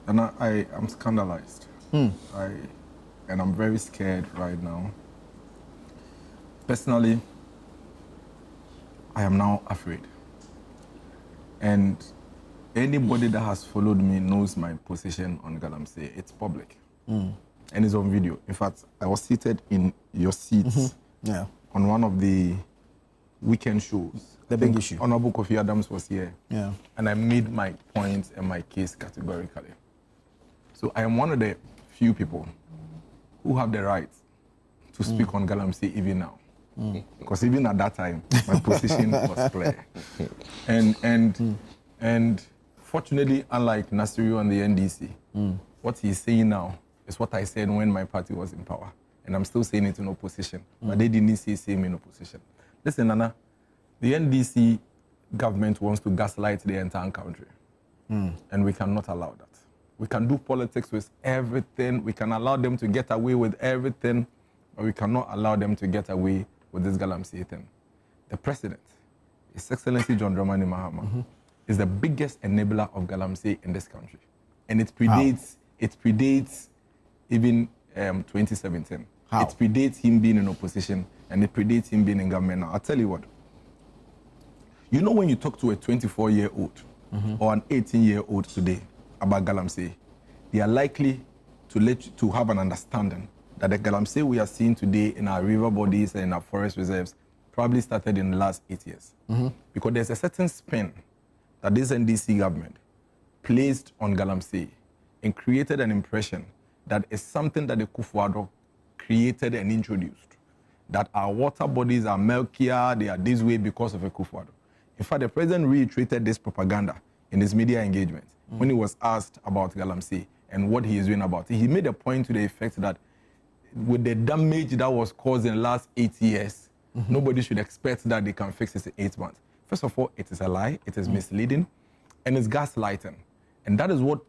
And I am scandalized. And I'm very scared right now. Personally, I am now afraid. And anybody that has followed me knows my position on Galamsey. It's public. And it's on video. In fact, I was seated in your seats on one of the weekend shows. The big issue. Honorable Kofi Adams was here. And I made my points and my case categorically. So I am one of the few people who have the right to speak on Galamsey even now. Because even at that time, my position was clear. And fortunately, unlike Nasiru and the NDC, what he's saying now is what I said when my party was in power. And I'm still saying it in opposition. But they didn't see same in opposition. Listen, Nana, the NDC government wants to gaslight the entire country. And we cannot allow that. We can do politics with everything. We can allow them to get away with everything, but we cannot allow them to get away with this Galamsey thing. The president, His Excellency John Dramani Mahama, is the biggest enabler of Galamsey in this country. And it predates even 2017. How? It predates him being in opposition, and it predates him being in government now. I'll tell you what. You know when you talk to a 24-year-old or an 18-year-old today about Galamsey, they are likely to have an understanding that the Galamsey we are seeing today in our river bodies and in our forest reserves probably started in the last 8 years. Because there's a certain spin that this NDC government placed on Galamsey and created an impression that is something that the Kufuor created and introduced. That our water bodies are milkier, they are this way because of a Kufuor. In fact, the president reiterated this propaganda in his media engagement when he was asked about Galamsey and what he is doing about it. He made a point to the effect that with the damage that was caused in the last 8 years, nobody should expect that they can fix it in 8 months. First of all, it is a lie, it is misleading, and it's gaslighting. And that is what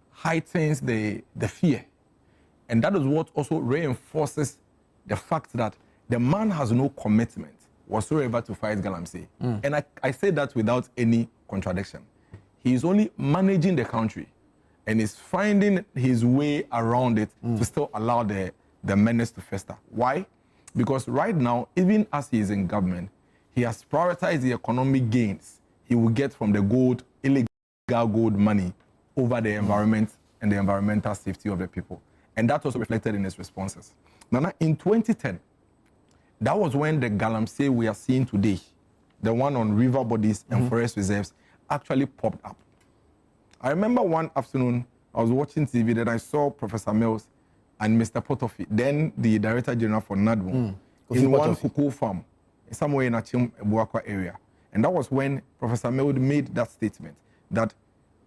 heightens the fear. And that is what also reinforces the fact that the man has no commitment whatsoever to fight Galamsey. And I say that without any contradiction. He is only managing the country and is finding his way around it to still allow the menace to fester. Why? Because right now, even as he is in government, he has prioritized the economic gains he will get from the gold, illegal gold money over the environment and the environmental safety of the people. And that's also reflected in his responses. Now, in 2010, that was when the Galamsey we are seeing today, the one on river bodies and forest reserves, actually popped up. I remember one afternoon, I was watching TV, then I saw Professor Mills and Mr. Potofi, then the Director General for NADMO, in one cocoa farm, somewhere in Achim, Aboagye area. And that was when Professor Mills made that statement, that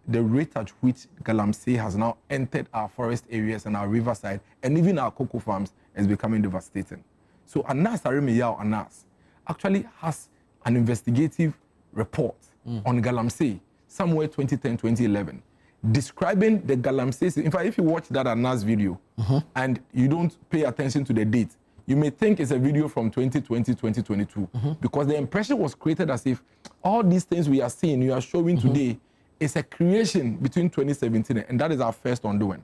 the rate at which Galamsey has now entered our forest areas and our riverside, and even our cocoa farms, is becoming devastating. So Anas Arimiyao Anas actually has an investigative report on Galamsey, somewhere 2010, 2011, describing the Galamsey. In fact, if you watch that Anas video and you don't pay attention to the date, you may think it's a video from 2020, 2022, because the impression was created as if all these things we are seeing, you are showing today, is a creation between 2017, and that is our first undoing.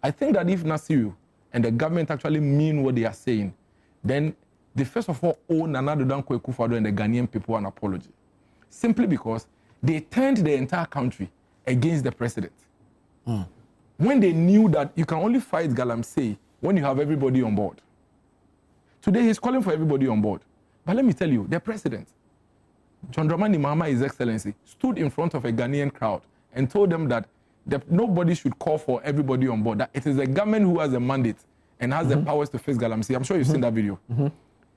I think that if Nasiru and the government actually mean what they are saying, then they first of all owe Nana Addo Dankwa Akufo-Addo and the Ghanaian people an apology. Simply because they turned the entire country against the president. When they knew that you can only fight Galamsey when you have everybody on board. Today he's calling for everybody on board. But let me tell you, the president, John Dramani Mahama, His Excellency, stood in front of a Ghanaian crowd and told them that nobody should call for everybody on board, that it is the government who has a mandate and has the powers to face Galamsey. I'm sure you've seen that video.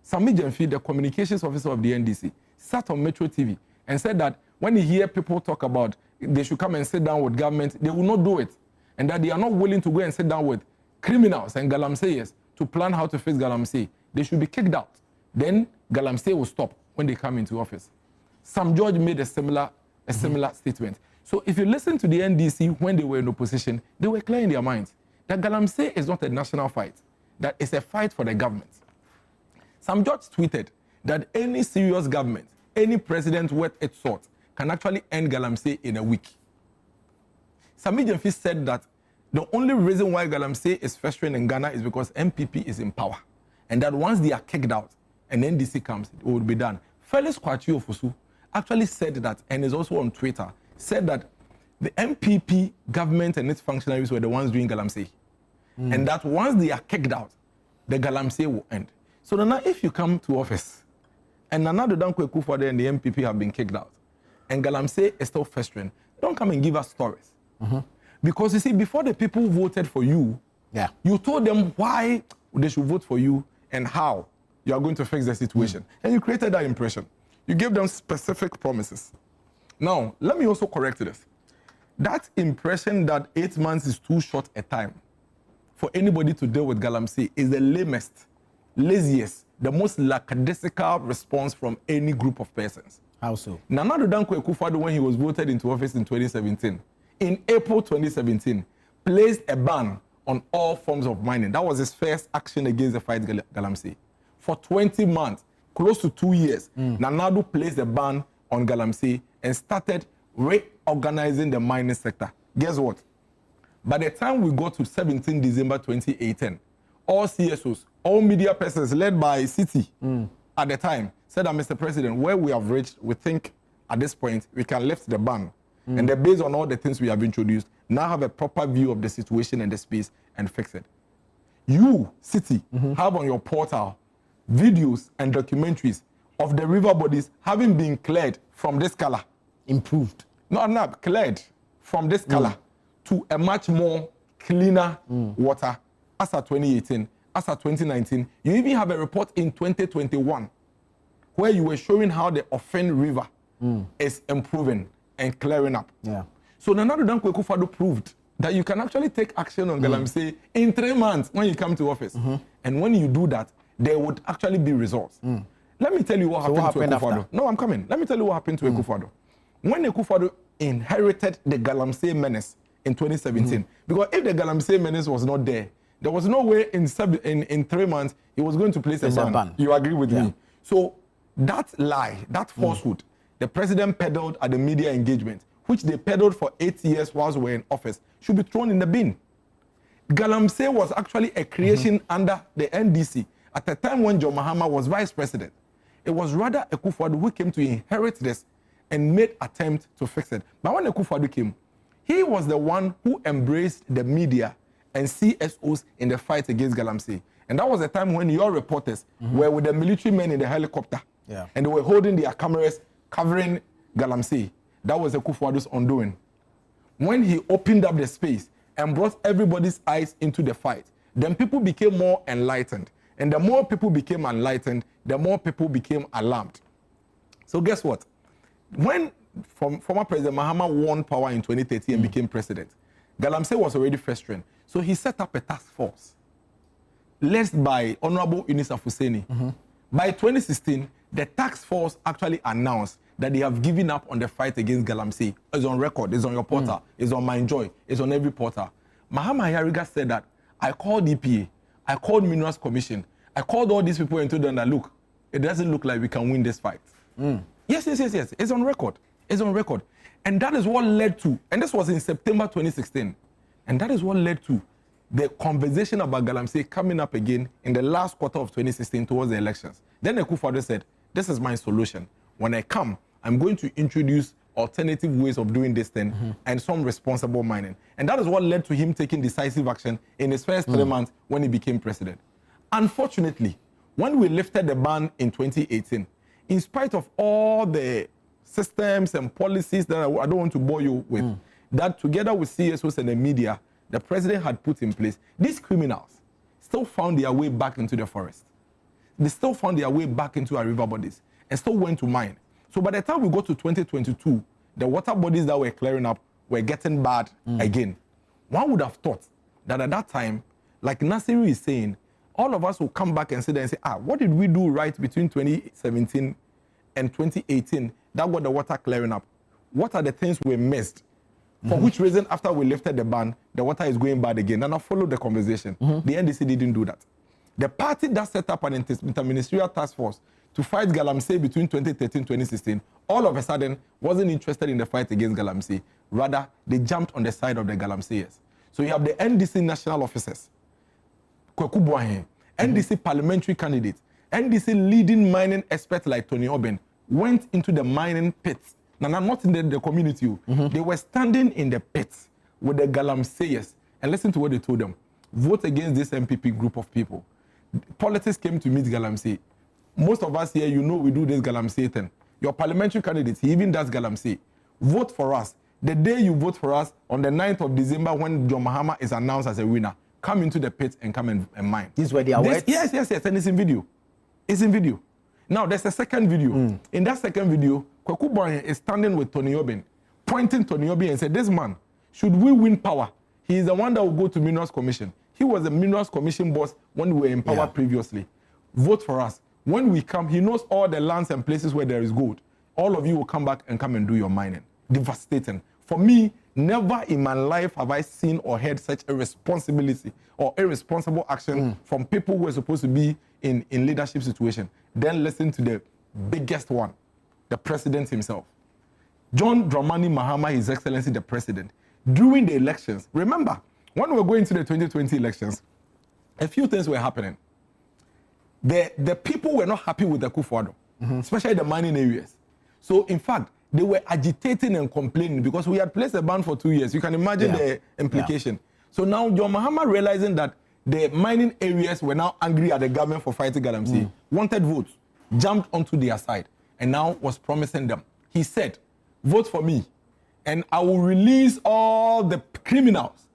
Sami Jemfi, the communications officer of the NDC, sat on Metro TV and said that when he hear people talk about they should come and sit down with government, they will not do it. And that they are not willing to go and sit down with criminals and Galamseyers to plan how to face Galamsey. They should be kicked out. Then Galamsey will stop when they come into office. Sam George made a similar statement. So if you listen to the NDC when they were in opposition, they were clear in their minds that Galamsey is not a national fight, that it's a fight for the government. Sam George tweeted that any serious government, any president worth its salt, can actually end Galamsey in a week. Sami Gyamfi said that the only reason why Galamsey is festering in Ghana is because MPP is in power. And that once they are kicked out and NDC comes, it will be done. Felix Kwasi Ofosu actually said that, and is also on Twitter, said that the MPP government and its functionaries were the ones doing Galamsey. And that once they are kicked out, the Galamsey will end. So now if you come to office, and Nana Dankwa Akufo-Addo and the MPP have been kicked out, and Galamsey is still festering, don't come and give us stories. Because you see, before the people voted for you, you told them why they should vote for you and how you are going to fix the situation. And you created that impression. You gave them specific promises. Now, let me also correct this. That impression that 8 months is too short a time for anybody to deal with Galamsey is the lamest, laziest, the most lackadaisical response from any group of persons. How so? Nana Dankwa Akufo-Addo, when he was voted into office in 2017, in April 2017, placed a ban on all forms of mining. That was his first action against the fight Galamsey. For 20 months, close to 2 years, Nana placed a ban on Galamsey and started reorganizing the mining sector. Guess what? By the time we got to 17 December 2018, all CSOs, all media persons led by City at the time said that, Mr. President, where we have reached, we think at this point we can lift the ban. And then based on all the things we have introduced, now have a proper view of the situation and the space and fix it. You, City, have on your portal videos and documentaries of the river bodies having been cleared from this color. Improved. No, cleared from this color to a much more cleaner water as at 2018, as at 2019. You even have a report in 2021 where you were showing how the Ofen River is improving and clearing up. So Nana Dankwa Akufo-Addo proved that you can actually take action on Galamsey in 3 months when you come to office. And when you do that, there would actually be results. Let me tell you what happened to Akufo-Addo. No, I'm coming. Let me tell you what happened to Akufo-Addo. When Akufo-Addo inherited the Galamsey menace in 2017, because if the Galamsey menace was not there, there was no way in 3 months he was going to place a ban. You agree with me? So that lie, that falsehood, the president peddled at the media engagement, which they peddled for 8 years whilst we were in office, should be thrown in the bin. Galamsey was actually a creation under the NDC at the time when John Mahama was vice president. It was rather Akufo-Addo who came to inherit this and made attempt to fix it. But when Akufo-Addo came, he was the one who embraced the media and CSOs in the fight against Galamsey. And that was the time when your reporters were with the military men in the helicopter. And they were holding their cameras covering Galamsey. That was Akufo-Addo's undoing. When he opened up the space and brought everybody's eyes into the fight, then people became more enlightened. And the more people became enlightened, the more people became alarmed. So guess what? When former President Mahama won power in 2013 and became president, Galamsey was already festering. So he set up a task force led by Honorable Unisa Fuseni. By 2016, the task force actually announced that they have given up on the fight against Galamsey. It's on record, it's on your portal, it's on MindJoy, it's on every portal. Mahama Yariga said that, I called EPA, I called Minerals Commission, I called all these people and told them that, look, it doesn't look like we can win this fight. Yes, it's on record, it's on record. And that is what led to, and this was in September 2016, and that is what led to the conversation about Galamsey coming up again in the last quarter of 2016 towards the elections. Then Akufo-Addo said, this is my solution. When I come, I'm going to introduce alternative ways of doing this thing and some responsible mining. And that is what led to him taking decisive action in his first 3 months when he became president. Unfortunately, when we lifted the ban in 2018, in spite of all the systems and policies that I don't want to bore you with, that together with CSOs and the media, the president had put in place, these criminals still found their way back into the forest. They still found their way back into our river bodies and still went to mine. So by the time we got to 2022, the water bodies that were clearing up were getting bad again. One would have thought that at that time, like Nasiru is saying, all of us will come back and sit there and say, what did we do right between 2017 and 2018 that got the water clearing up? What are the things we missed? For which reason, after we lifted the ban, the water is going bad again? And I followed the conversation. The NDC didn't do that. The party that set up an interministerial task force to fight Galamsey between 2013 and 2016, all of a sudden wasn't interested in the fight against Galamsey. Rather, they jumped on the side of the Galamseyers. So you have the NDC national officers, Kweku Boahen, NDC parliamentary candidates, NDC leading mining experts like Tony Oben went into the mining pits. Now, not in the community. They were standing in the pits with the Galamseyers. And listen to what they told them. Vote against this MPP group of people. Politics came to meet Galamsey. Most of us here, you know we do this Galamsey thing. Your parliamentary candidate, he even does Galamsey. Vote for us. The day you vote for us, on the 9th of December, when John Mahama is announced as a winner, come into the pit and come and mine. This is where they are words? Yes. And it's in video. It's in video. Now, there's a second video. In that second video, Kweku Boahen is standing with Tony Oben, pointing Tony Oben and said, this man, should we win power, he is the one that will go to Minerals Commission. He was the Minerals Commission boss when we were in power previously. Vote for us. When we come, he knows all the lands and places where there is gold. All of you will come back and come and do your mining. Devastating. For me, never in my life have I seen or heard such a responsibility or irresponsible action from people who are supposed to be in leadership situation. Then listen to the biggest one, the president himself. John Dramani Mahama, His Excellency the President, during the elections, remember, when we were going to the 2020 elections, a few things were happening. The people were not happy with the Akufo-Addo, especially the mining areas. So, in fact, they were agitating and complaining because we had placed a ban for 2 years. You can imagine the implication. So now John Mahama, realizing that the mining areas were now angry at the government for fighting Galamsey, wanted votes, jumped onto their side, and now was promising them. He said, vote for me, and I will release all the criminals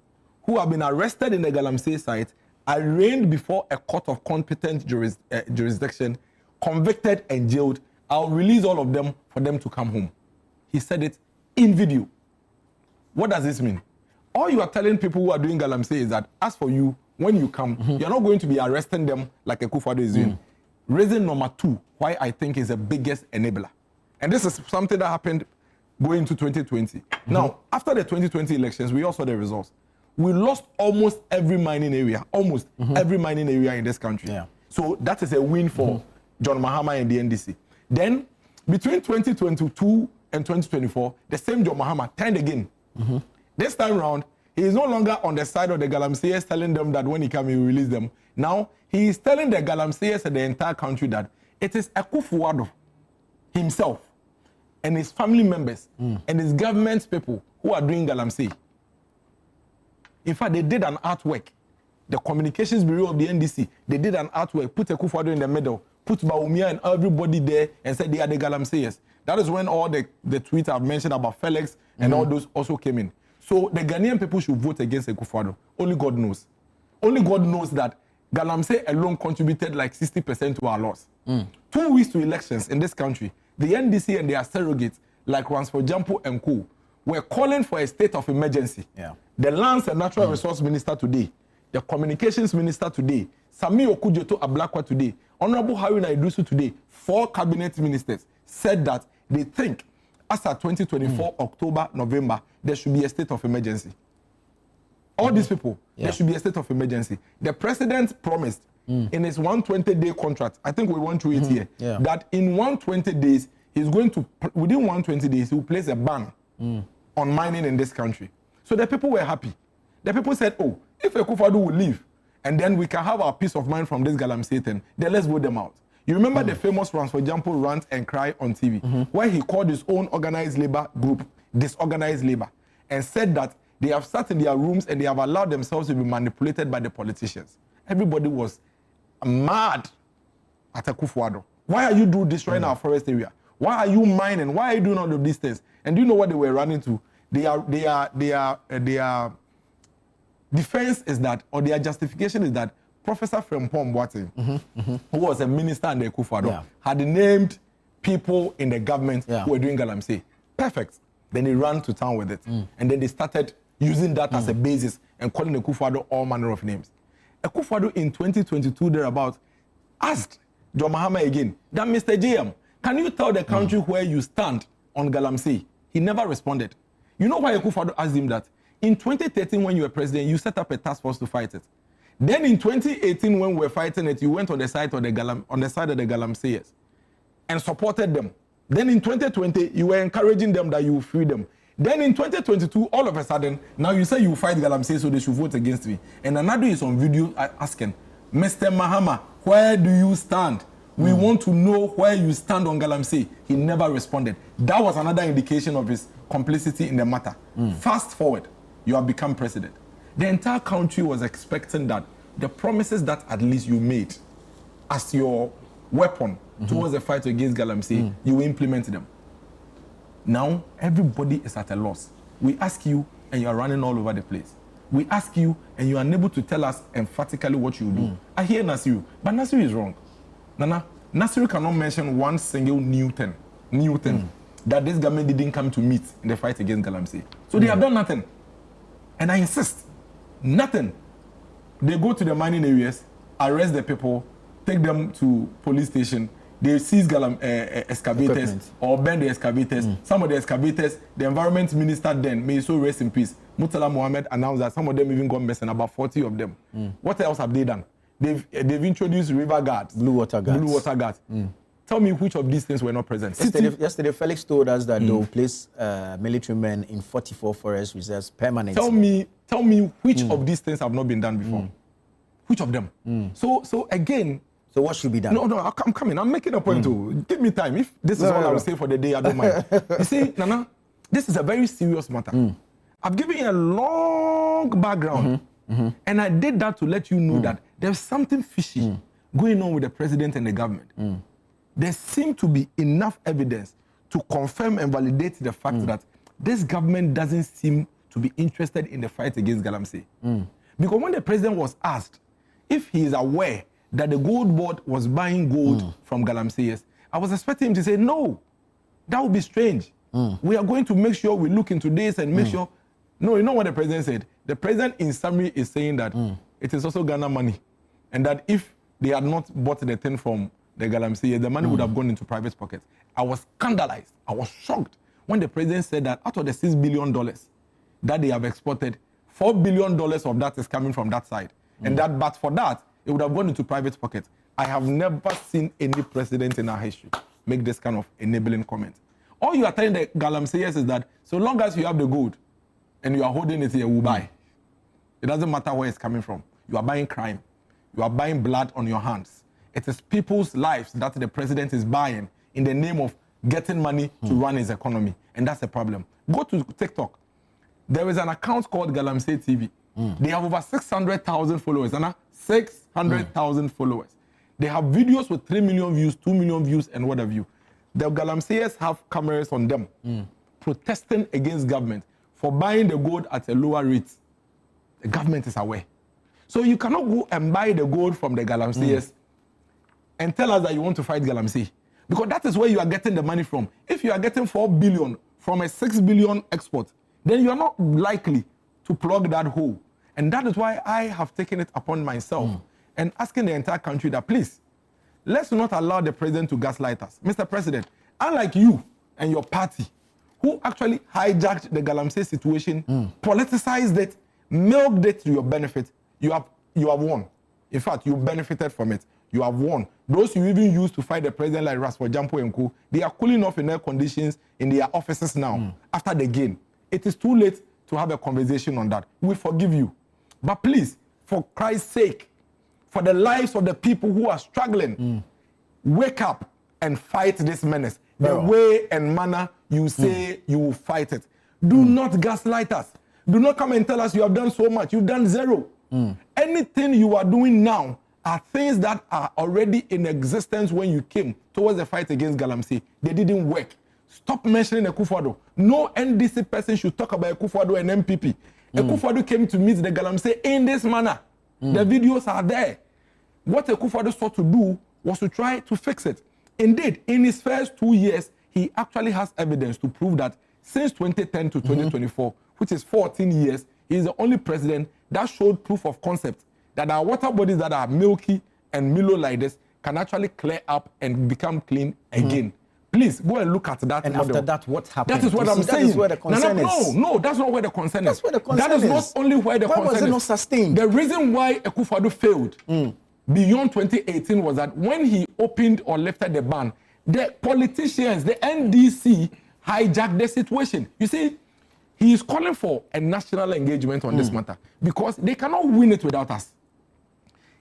who have been arrested in the Galamsey site, arraigned before a court of competent jurisdiction, convicted and jailed. I'll release all of them for them to come home. He said it in video. What does this mean? All you are telling people who are doing Galamsey is that, as for you, when you come, you're not going to be arresting them like Akufo-Addo is doing. Reason number 2, why I think is the biggest enabler. And this is something that happened going into 2020. Now, after the 2020 elections, we all saw the results. We lost almost every mining area, every mining area in this country. So that is a win for John Mahama and the NDC. Then, between 2022 and 2024, the same John Mahama turned again. This time round, he is no longer on the side of the Galamseyers telling them that when he comes, he will release them. Now, he is telling the Galamseyers and the entire country that it is Akufo-Addo himself and his family members and his government people who are doing Galamsey. In fact, they did an artwork. The Communications Bureau of the NDC, they did an artwork, put Akufo-Addo in the middle, put Bawumia and everybody there and said they are the Galamseyers. That is when all the tweets I've mentioned about Felix and all those also came in. So the Ghanaian people should vote against Akufo-Addo. Only God knows. Only God knows that Galamsey alone contributed like 60% to our loss. 2 weeks to elections in this country, the NDC and their surrogates, like Ransford Jampo and Co., were calling for a state of emergency. The Lands and Natural Resource Minister today, the Communications Minister today, Sami Okujeto Ablakwa today, Honorable Haruna Idusu today, 4 cabinet ministers said that they think as at 2024, October, November, there should be a state of emergency. All these people, there should be a state of emergency. The president promised in his 120-day contract, I think we went through it here, that in 120 days, he's going to, within 120 days, he will place a ban on mining in this country. So the people were happy. The people said, oh, if Akufo-Addo will leave, and then we can have our peace of mind from this Galamsey thing, then let's vote them out. You remember the famous ones, for example, rant and cry on TV, where he called his own organized labor group disorganized labor and said that they have sat in their rooms and they have allowed themselves to be manipulated by the politicians. Everybody was mad at Akufo-Addo. Why are you destroying our forest area? Why are you mining? Why are you doing all of these things? And do you know what they were running to? Their defense is that, or their justification is that Professor Frempong Boateng, who was a minister under Akufo-Addo, had named people in the government who were doing Galamsey. Perfect. Then he ran to town with it. And then they started using that as a basis and calling Akufo-Addo all manner of names. Akufo-Addo in 2022 thereabout asked John Mahama again that, Mr. JM, can you tell the country where you stand on Galamsey? He never responded. You know why Akufo-Addo asked him that? In 2013, when you were president, you set up a task force to fight it. Then in 2018, when we were fighting it, you went on the side of the Galamseyers. and supported them. Then in 2020, you were encouraging them that you will free them. Then in 2022, all of a sudden, now you say you fight Galamsey, so they should vote against me. And another is on video asking, Mr. Mahama, where do you stand? We want to know where you stand on Galamsey. He never responded. That was another indication of his complicity in the matter. Fast forward, you have become president. The entire country was expecting that the promises that at least you made as your weapon towards the fight against Galamsey, you implement them. Now, everybody is at a loss. We ask you, and you are running all over the place. We ask you, and you are unable to tell us emphatically what you do. I hear Nasiru, but Nasiru is wrong. Nana, Nasiru cannot mention one single new thing that this government didn't come to meet in the fight against Galamsey. So they have done nothing. And I insist, nothing. They go to the mining areas, arrest the people, take them to police station, they seize excavators or burn the excavators. Some of the excavators, the environment minister then, may so rest in peace, Murtala Mohammed announced that some of them even gone missing, about 40 of them. What else have they done? They've introduced river guards. Blue water guards. Tell me which of these things were not present. Yesterday Felix told us that they will place military men in 44 forest reserves permanently. Tell me which of these things have not been done before. Which of them? So again, so what should be done? No, I'm coming. I'm making a point too. Give me time. If this is all I will say for the day, I don't mind. You see, Nana, this is a very serious matter. I've given you a long background, and I did that to let you know that there's something fishy going on with the president and the government. There seems to be enough evidence to confirm and validate the fact that this government doesn't seem to be interested in the fight against Galamsey. Because when the president was asked if he is aware that the gold board was buying gold from Galamsey, I was expecting him to say, no, that would be strange. We are going to make sure we look into this and make sure. No, you know what the president said? The president in summary is saying that it is also Ghana money. And that if they had not bought the thing from the Galamsey, the money would have gone into private pockets. I was scandalized. I was shocked when the president said that out of the $6 billion that they have exported, $4 billion of that is coming from that side. And that, but for that, it would have gone into private pockets. I have never seen any president in our history make this kind of enabling comment. All you are telling the Galamseyers is that so long as you have the gold and you are holding it here, we'll buy. It doesn't matter where it's coming from. You are buying crime. You are buying blood on your hands. It is people's lives that the president is buying in the name of getting money to run his economy. And that's a problem. Go to TikTok. There is an account called Galamsey TV. They have over 600,000 followers. 600,000 followers. They have videos with 3 million views, 2 million views, and what have you. The Galamseyers have cameras on them protesting against government for buying the gold at a lower rate. The government is aware. So you cannot go and buy the gold from the Galamseyers and tell us that you want to fight Galamsey. Because that is where you are getting the money from. If you are getting 4 billion from a 6 billion export, then you are not likely to plug that hole. And that is why I have taken it upon myself and asking the entire country that, please, let's not allow the president to gaslight us. Mr. President, unlike you and your party, who actually hijacked the Galamsey situation, politicized it, milked it to your benefit, you have won. In fact, you benefited from it. You have won. Those you even used to fight the president like Raspo Jampo and Co., they are cooling off in their conditions in their offices now after the gain. It is too late to have a conversation on that. We forgive you. But please, for Christ's sake, for the lives of the people who are struggling, wake up and fight this menace. The way and manner you say you will fight it. Do not gaslight us. Do not come and tell us you have done so much. You've done zero. Anything you are doing now are things that are already in existence when you came towards the fight against Galamsey. They didn't work. Stop mentioning Akufo-Addo. No NDC person should talk about Akufo-Addo and MPP. Akufo-Addo came to meet the Galamsey in this manner. The videos are there. What Akufo-Addo sought to do was to try to fix it. Indeed, in his first 2 years, he actually has evidence to prove that since 2010 to 2024, which is 14 years, he is the only president that showed proof of concept that our water bodies that are milky and mellow like this can actually clear up and become clean again. Please go and look at that. And model. after that, what happened? That is what I'm saying. That is where the concern is. No, that's not where the concern is. That's where the concern is. That is not only where the concern is. Why was it not sustained? The reason why Akufo-Addo failed beyond 2018 was that when he opened or lifted the ban, the politicians, the NDC, hijacked the situation. You see, he is calling for a national engagement on this matter because they cannot win it without us.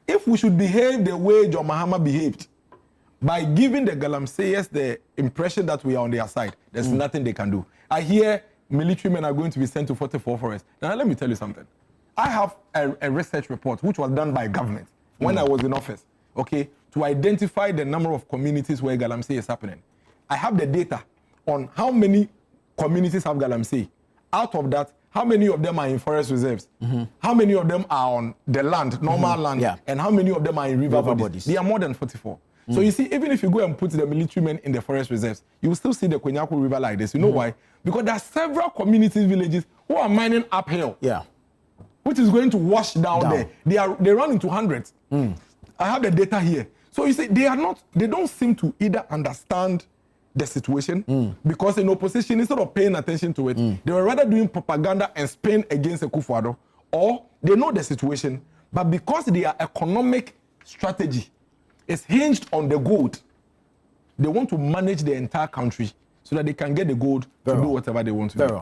If we should behave the way John Mahama behaved, by giving the Galamseyers the impression that we are on their side, there's nothing they can do. I hear military men are going to be sent to 44 forests. Now, let me tell you something. I have a research report which was done by government when I was in office, okay, to identify the number of communities where Galamsey is happening. I have the data on how many communities have Galamsey. Out of that, how many of them are in forest reserves? How many of them are on the land, normal land? Yeah. And how many of them are in river bodies? They are more than 44. So you see, even if you go and put the military men in the forest reserves, you will still see the Kwenyaku River like this. You know why? Because there are several communities, villages who are mining uphill. Yeah. Which is going to wash down there. They run into hundreds. I have the data here. So you see, they don't seem to either understand the situation because in opposition, instead of paying attention to it, they were rather doing propaganda and spin against Akufo-Addo, or they know the situation, but because their economic strategy is hinged on the gold, they want to manage the entire country so that they can get the gold to do whatever they want to do.